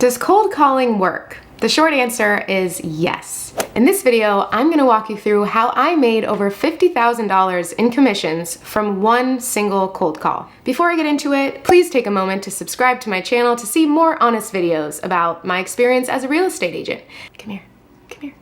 Does cold calling work? The short answer is yes. In this video, I'm gonna walk you through how I made over $50,000 in commissions from one single cold call. Before I get into it, please take a moment to subscribe to my channel to see more honest videos about my experience as a real estate agent. Come here, come here.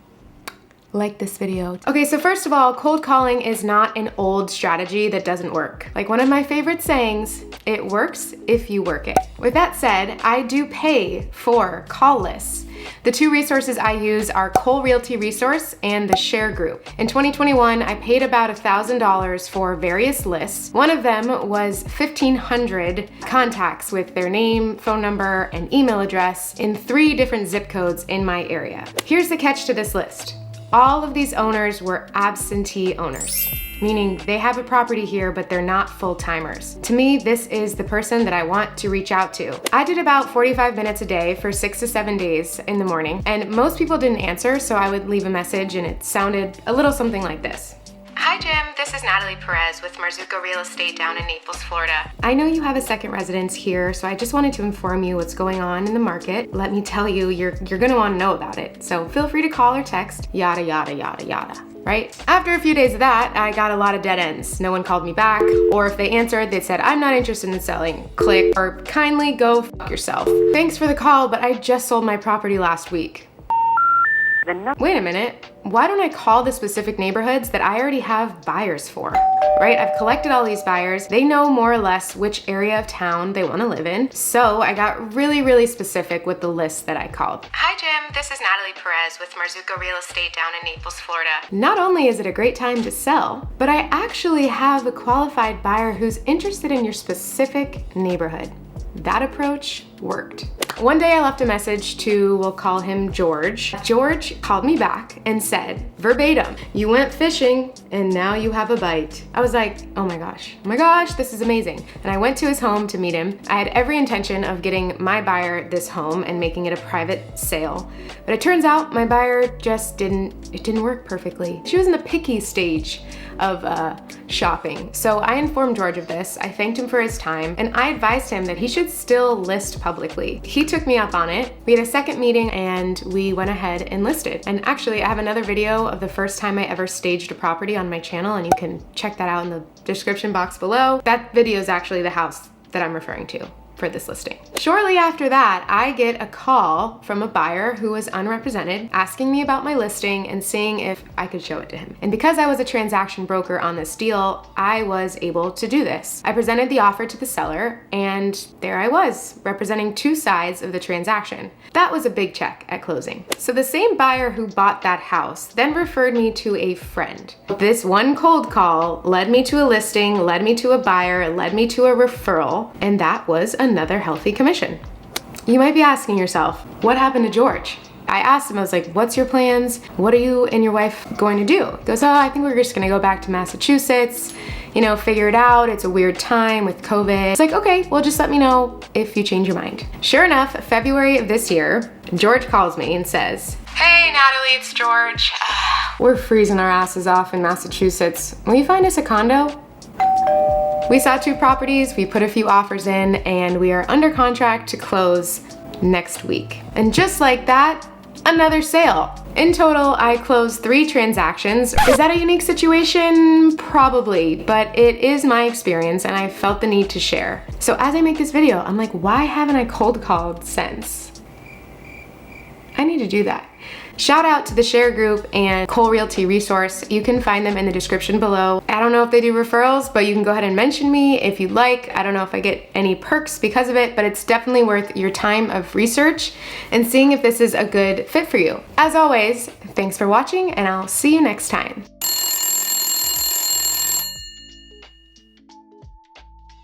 Like this video. Okay, so first of all, cold calling is not an old strategy that doesn't work. Like one of my favorite sayings, it works if you work it. With that said, I do pay for call lists. The two resources I use are Cole Realty Resource and the Share Group. In 2021, I paid about $1,000 for various lists. One of them was 1,500 contacts with their name, phone number, and email address in 3 different zip codes in my area. Here's the catch to this list. All of these owners were absentee owners, meaning they have a property here, but they're not full-timers. To me, this is the person that I want to reach out to. I did about 45 minutes a day for 6 to 7 days in the morning, and most people didn't answer, so I would leave a message and it sounded a little something like this. Hi Jim, this is Natalie Perez with Marzuco Real Estate down in Naples, Florida. I know you have a second residence here, so I just wanted to inform you what's going on in the market. Let me tell you, you're gonna wanna know about it. So feel free to call or text, yada, yada, yada, yada, right? After a few days of that, I got a lot of dead ends. No one called me back, or if they answered, they said, I'm not interested in selling, click, or kindly go fuck yourself. Thanks for the call, but I just sold my property last week. Wait a minute, why don't I call the specific neighborhoods that I already have buyers for, right? I've collected all these buyers. They know more or less which area of town they want to live in. So I got really specific with the list that I called. Hi Jim, this is Natalie Perez with Marzuco Real Estate down in Naples, Florida. Not only is it a great time to sell, but I actually have a qualified buyer who's interested in your specific neighborhood. That approach worked. One day I left a message to, we'll call him George. George called me back and said, verbatim, you went fishing and now you have a bite. I was like, oh my gosh, this is amazing. And I went to his home to meet him. I had every intention of getting my buyer this home and making it a private sale. But it turns out my buyer just didn't work perfectly. She was in the picky stage of shopping. So I informed George of this, I thanked him for his time, and I advised him that he should still list publicly. He took me up on it. We had a second meeting and we went ahead and listed. And actually I have another video of the first time I ever staged a property on my channel, and you can check that out in the description box below. That video is actually the house that I'm referring to for this listing. Shortly after that, I get a call from a buyer who was unrepresented asking me about my listing and seeing if I could show it to him. And because I was a transaction broker on this deal, I was able to do this. I presented the offer to the seller and there I was, representing 2 sides of the transaction. That was a big check at closing. So the same buyer who bought that house then referred me to a friend. This one cold call led me to a listing, led me to a buyer, led me to a referral, and that was another healthy commission. You might be asking yourself, what happened to George? I asked him, I was like, what's your plans? What are you and your wife going to do? He goes, oh, I think we're just gonna go back to Massachusetts, figure it out. It's a weird time with COVID. It's like, okay, well, just let me know if you change your mind. Sure enough, February of this year, George calls me and says, hey, Natalie, it's George. We're freezing our asses off in Massachusetts. Will you find us a condo? We saw 2 properties, we put a few offers in, and we are under contract to close next week. And just like that, another sale. In total, I closed 3 transactions. Is that a unique situation? Probably, but it is my experience and I felt the need to share. So as I make this video, I'm like, why haven't I cold called since? I need to do that. Shout out to the Share Group and Cole Realty Resource. You can find them in the description below. I don't know if they do referrals, but you can go ahead and mention me if you'd like. I don't know if I get any perks because of it, but it's definitely worth your time of research and seeing if this is a good fit for you. As always, thanks for watching and I'll see you next time.